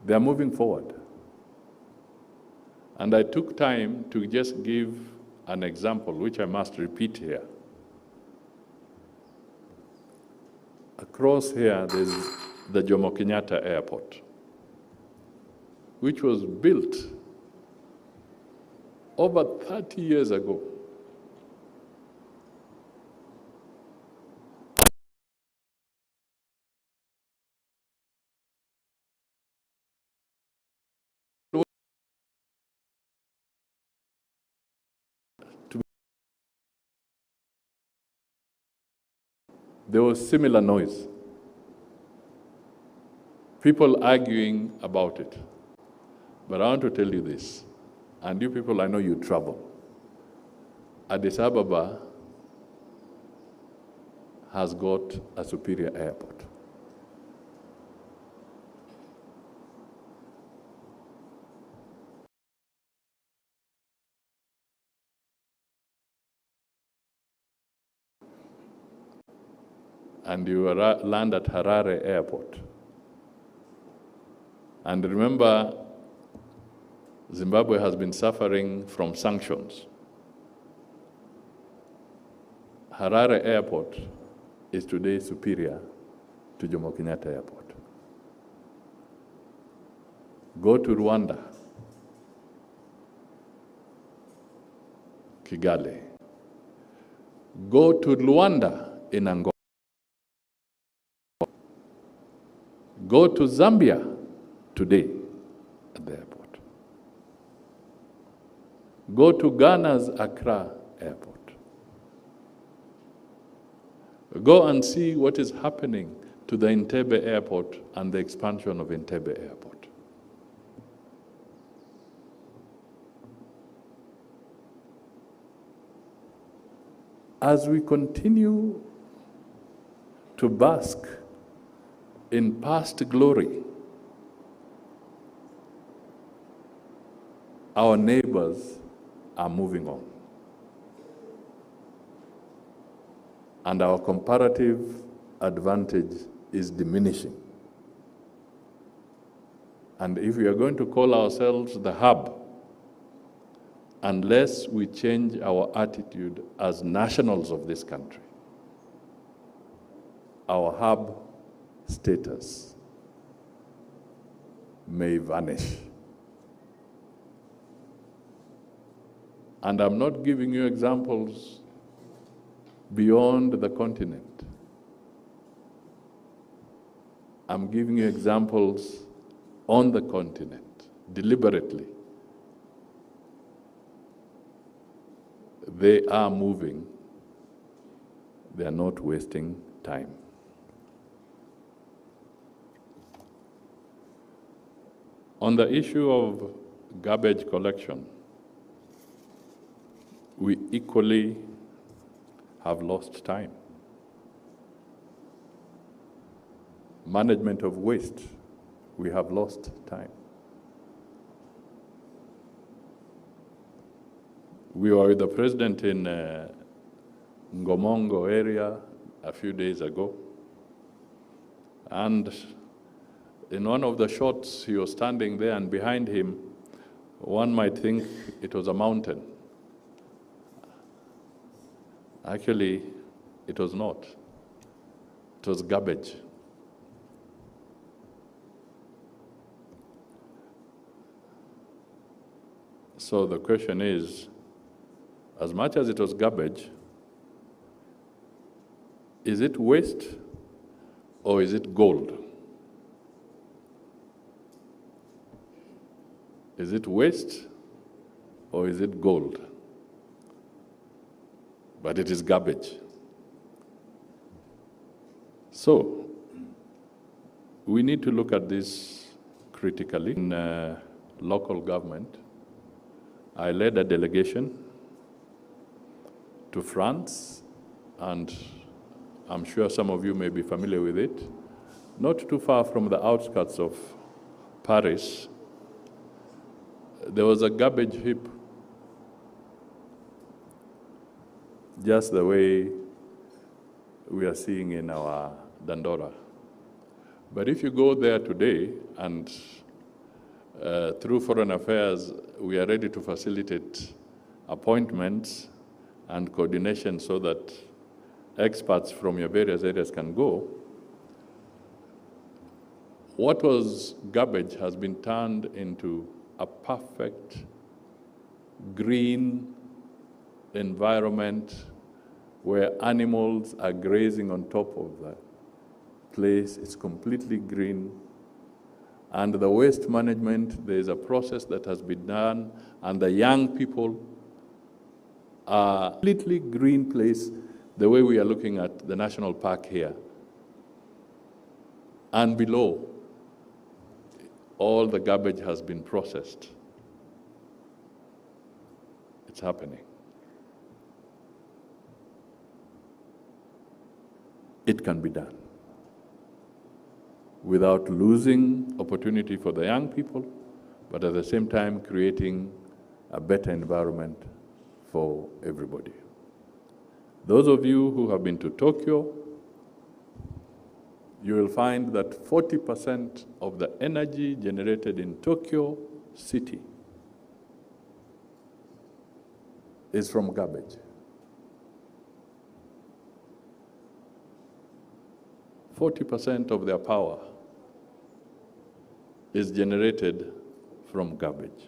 They are moving forward. And I took time to just give an example, which I must repeat here. Across here, there's the Jomo Kenyatta Airport, which was built over 30 years ago. There was similar noise. People arguing about it. But I want to tell you this, and you people, I know you travel. Addis Ababa has got a superior airport. And you land at Harare Airport. And remember, Zimbabwe has been suffering from sanctions. Harare Airport is today superior to Jomo Kenyatta Airport. Go to Rwanda, Kigali. Go to Luanda in Angola. Go to Zambia today at the airport. Go to Ghana's Accra Airport. Go and see what is happening to the Entebbe Airport and the expansion of Entebbe Airport. As we continue to bask in past glory, our neighbors are moving on. And our comparative advantage is diminishing. And if we are going to call ourselves the hub, unless we change our attitude as nationals of this country, our hub status may vanish. And I'm not giving you examples beyond the continent. I'm giving you examples on the continent, deliberately. They are moving. They are not wasting time. On the issue of garbage collection, we equally have lost time. Management of waste, we have lost time. We were with the president in Ngomongo area a few days ago, and in one of the shots, he was standing there, and behind him, one might think it was a mountain. Actually, it was not. It was garbage. So the question is, as much as it was garbage, is it waste or is it gold? Is it waste or is it gold? But it is garbage. So we need to look at this critically. In local government, I led a delegation to France, and I'm sure some of you may be familiar with it. Not too far from the outskirts of Paris, there was a garbage heap, just the way we are seeing in our Dandora. But if you go there today, and through Foreign Affairs, we are ready to facilitate appointments and coordination so that experts from your various areas can go. What was garbage has been turned into a perfect green environment where animals are grazing on top of the place. It's completely green. And the waste management, there is a process that has been done, and the young people are completely green place, the way we are looking at the national park here. And below, all the garbage has been processed. It's happening. It can be done without losing opportunity for the young people, but at the same time creating a better environment for everybody. Those of you who have been to Tokyo, you will find that 40% of the energy generated in Tokyo city is from garbage. 40% of their power is generated from garbage,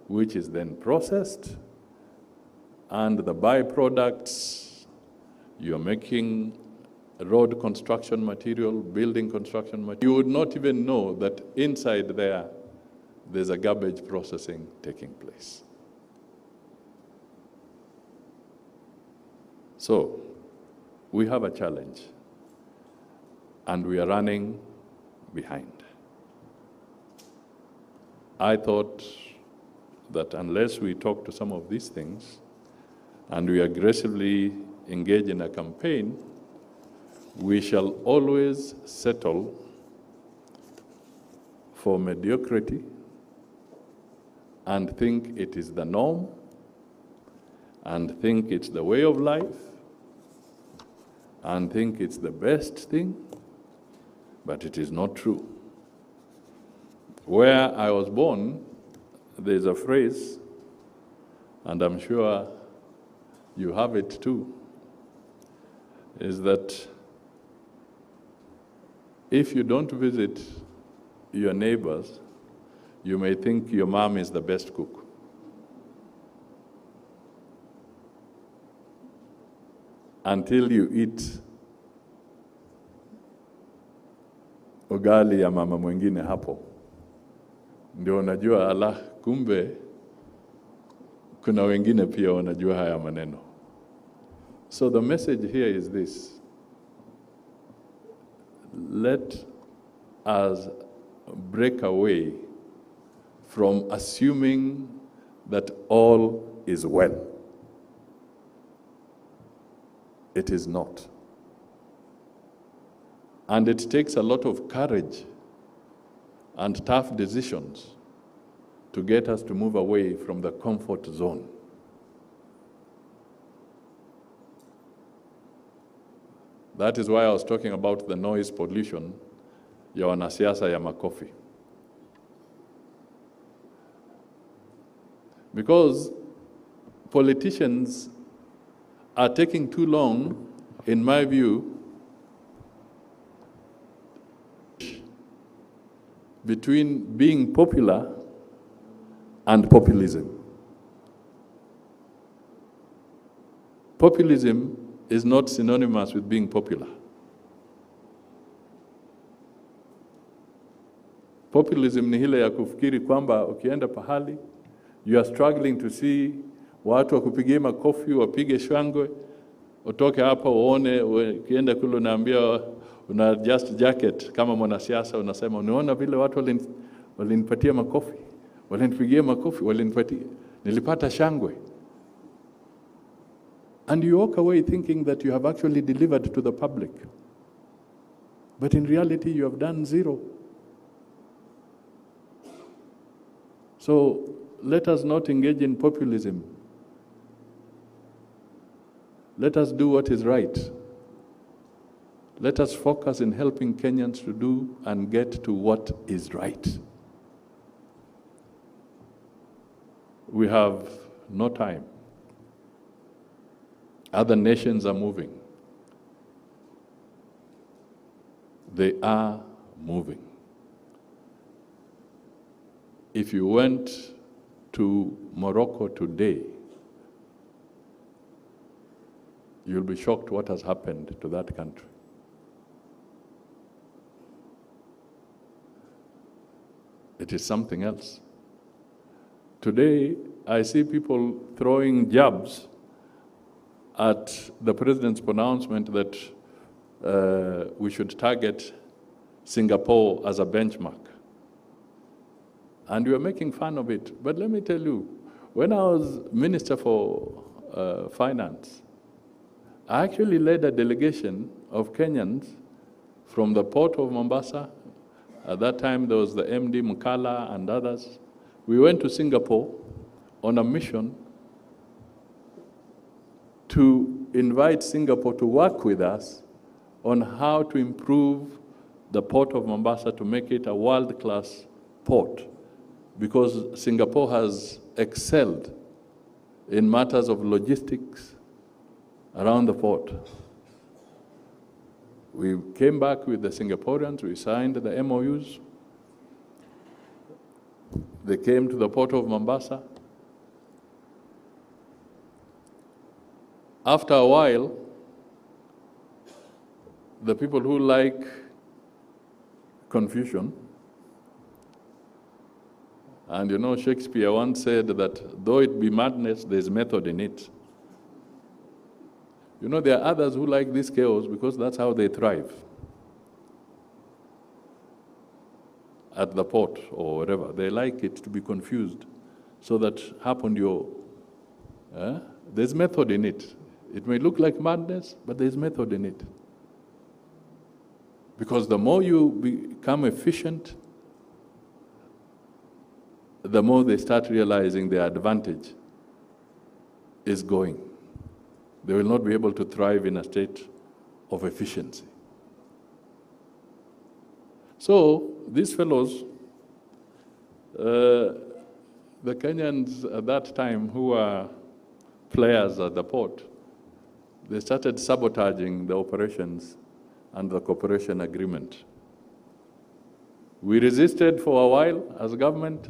which is then processed, and the byproducts, you're making road construction material, building construction material. You would not even know that inside there's a garbage processing taking place. So, we have a challenge, and we are running behind. I thought that unless we talk to some of these things, and we aggressively engage in a campaign, we shall always settle for mediocrity and think it is the norm and think it's the way of life and think it's the best thing, but it is not true. Where I was born, there's a phrase, and I'm sure you have it too, is that if you don't visit your neighbors, you may think your mom is the best cook. until you eat ugali ya mama mwingine hapo. Ndio unajua ala, kumbe kuna wengine pia wanajua haya maneno. So the message here is this: let us break away from assuming that all is well. It is not. And it takes a lot of courage and tough decisions to get us to move away from the comfort zone. That is why I was talking about the noise pollution ya wanasiasa ya makofi. Because politicians are taking too long, in my view, between being popular and populism. Populism is not synonymous with being popular. Populism ni hile ya kufikiri kwamba ukienda pahali, you are struggling to see watu wakupigie makofi, wapige shangwe, utoke hapa uone, ukienda kule unaambia una just jacket kama mwanasiasa, unasema unaona vile watu walinipatia makofi, walinipigia makofi, nilipata shangwe. And you walk away thinking that you have actually delivered to the public. But in reality, you have done zero. So let us not engage in populism. Let us do what is right. Let us focus in helping Kenyans to do and get to what is right. We have no time. Other nations are moving. They are moving. If you went to Morocco today, you'll be shocked what has happened to that country. It is something else. Today, I see people throwing jabs at the president's pronouncement that we should target Singapore as a benchmark. And we are making fun of it. But let me tell you, when I was Minister for Finance, I actually led a delegation of Kenyans from the port of Mombasa. At that time, there was the MD Mukala and others. We went to Singapore on a mission to invite Singapore to work with us on how to improve the port of Mombasa to make it a world-class port, because Singapore has excelled in matters of logistics around the port. We came back with the Singaporeans, we signed the MOUs. They came to the port of Mombasa. After a while, the people who like confusion, and you know Shakespeare once said that though it be madness, there's method in it. You know, there are others who like this chaos because that's how they thrive. At the port or wherever, they like it to be confused. So that happened there's method in it. It may look like madness, but there's method in it. Because the more you become efficient, the more they start realizing their advantage is going. They will not be able to thrive in a state of efficiency. So these fellows, the Kenyans at that time who were players at the port, they started sabotaging the operations and the cooperation agreement. We resisted for a while as a government,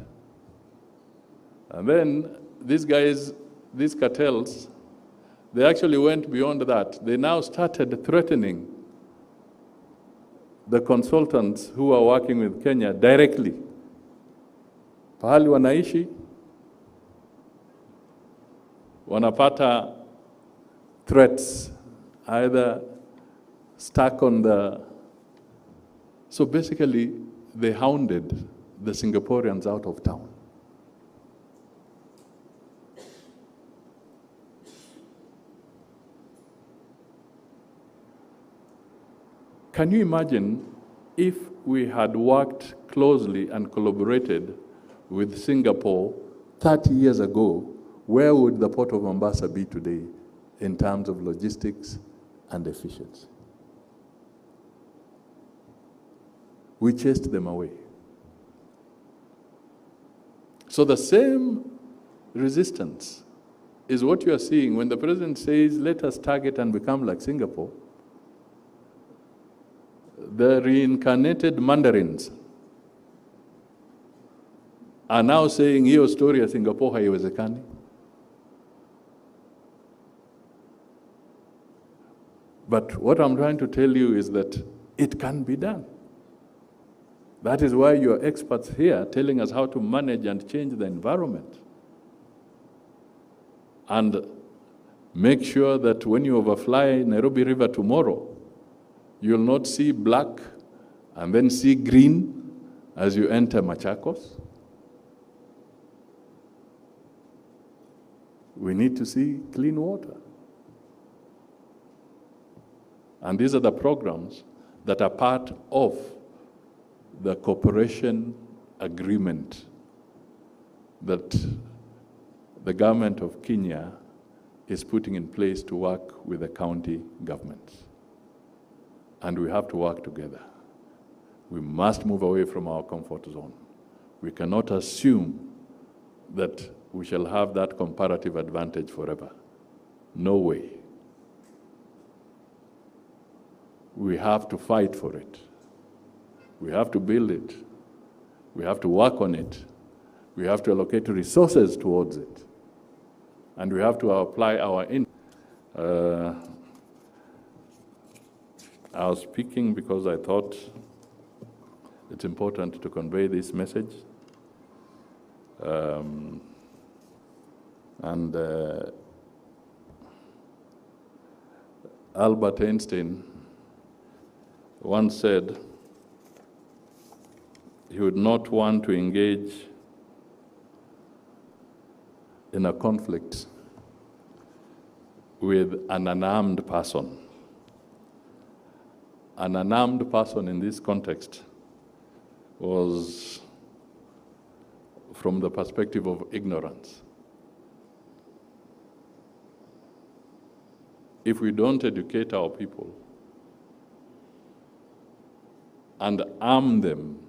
and then these guys, these cartels, They actually went beyond that. They now started threatening the consultants who are working with Kenya directly. Pahali wanaishi, wanapata threats, either stuck on the... So basically, they hounded the Singaporeans out of town. Can you imagine if we had worked closely and collaborated with Singapore 30 years ago, where would the Port of Mombasa be today in terms of logistics and efficiency? We chased them away. So the same resistance is what you are seeing when the president says, let us target and become like Singapore. The reincarnated Mandarins are now saying, hiyo story ya Singapore haiwezekani. But what I'm trying to tell you is that it can be done. That is why you are experts here telling us how to manage and change the environment. And make sure that when you overfly Nairobi River tomorrow, you'll not see black and then see green as you enter Machakos. We need to see clean water. And these are the programs that are part of the cooperation agreement that the government of Kenya is putting in place to work with the county governments. And we have to work together. We must move away from our comfort zone. We cannot assume that we shall have that comparative advantage forever. No way. We have to fight for it. We have to build it. We have to work on it. We have to allocate resources towards it. And we have to apply our... I was speaking because I thought it's important to convey this message. Albert Einstein once said he would not want to engage in a conflict with an unarmed person. An unarmed person in this context was from the perspective of ignorance. If we don't educate our people and arm them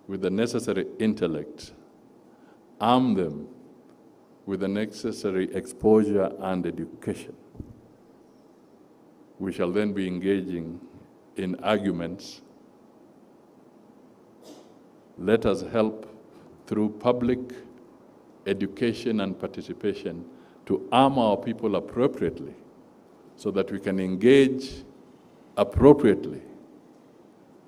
with the necessary intellect, arm them with the necessary exposure and education, we shall then be engaging in arguments. Let us help through public education and participation to arm our people appropriately so that we can engage appropriately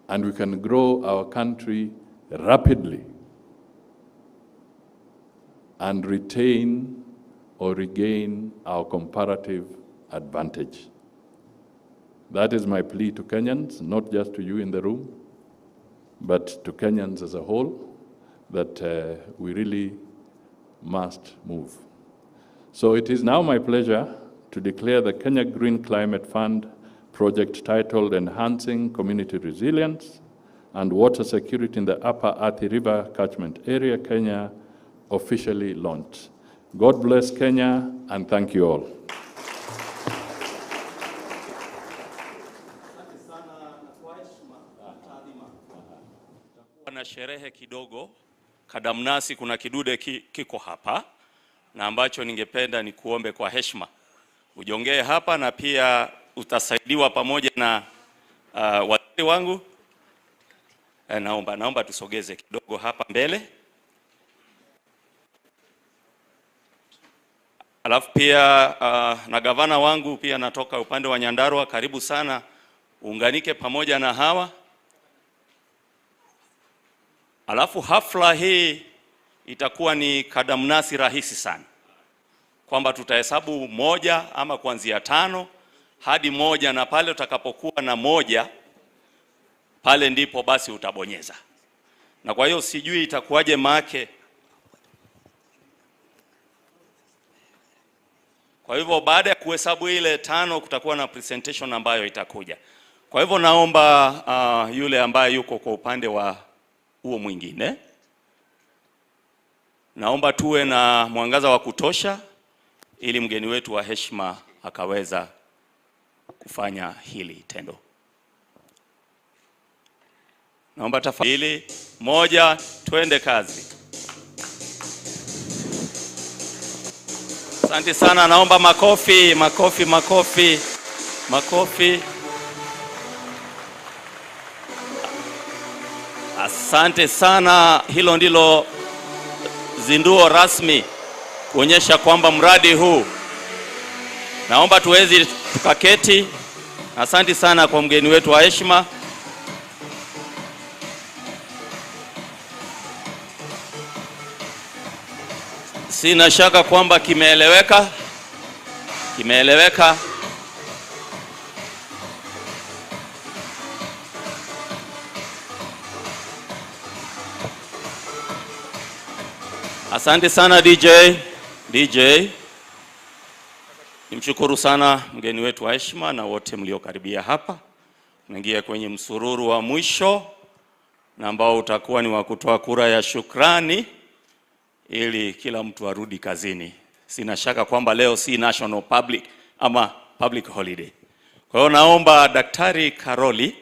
and we can grow our country rapidly and retain or regain our comparative advantage. That is my plea to Kenyans, not just to you in the room, but to Kenyans as a whole, that we really must move. So it is now my pleasure to declare the Kenya Green Climate Fund project titled Enhancing Community Resilience and Water Security in the Upper Athi River Catchment Area, Kenya, officially launched. God bless Kenya, and thank you all. Na sherehe kidogo, kadamnasi kuna kidude kiko hapa, na ambacho ningependa ni kuombe kwa heshima ujongee hapa, na pia utasaidiwa pamoja na waziri wangu. Naomba tusogeze kidogo hapa mbele. Alafu pia na gavana wangu pia natoka upande wa Nyandarua, karibu sana, unganike pamoja na hawa. Alafu hafla hii itakuwa ni kadamnasi rahisi sana, kwamba tutahesabu 1 ama kuanzia 5 hadi 1, na pale utakapokuwa na 1 pale ndipo basi utabonyeza. Na kwa hiyo sijui itakuwaje make. Kwa hivyo baada ya kuhesabu ile 5 kutakuwa na presentation ambayo itakuja. Kwa hivyo naomba yule ambaye yuko kwa upande wa huo mwingine, naomba tuwe na mwangaza wa kutosha ili mgeni wetu wa heshima akaweza kufanya hili tendo. Naomba tafadhali 1, twende kazi. Asante sana, naomba makofi, makofi, makofi, makofi. Asante sana, hilo ndilo zinduo rasmi kuonyesha kwamba mradi huu. Naomba tuwezi tukaketi. Asante sana kwa mgeni wetu wa heshima. Sina shaka kwamba kimeeleweka. Kimeeleweka. Asante sana DJ. Nimshukuru sana mgeni wetu wa heshima na wote mliokaribia hapa. Tunaingia kwenye msururu wa mwisho na ambao utakuwa ni wa kutoa kura ya shukrani ili kila mtu arudi kazini. Sina shaka kwamba leo si national public ama public holiday. Kwa hiyo naomba Daktari Karoli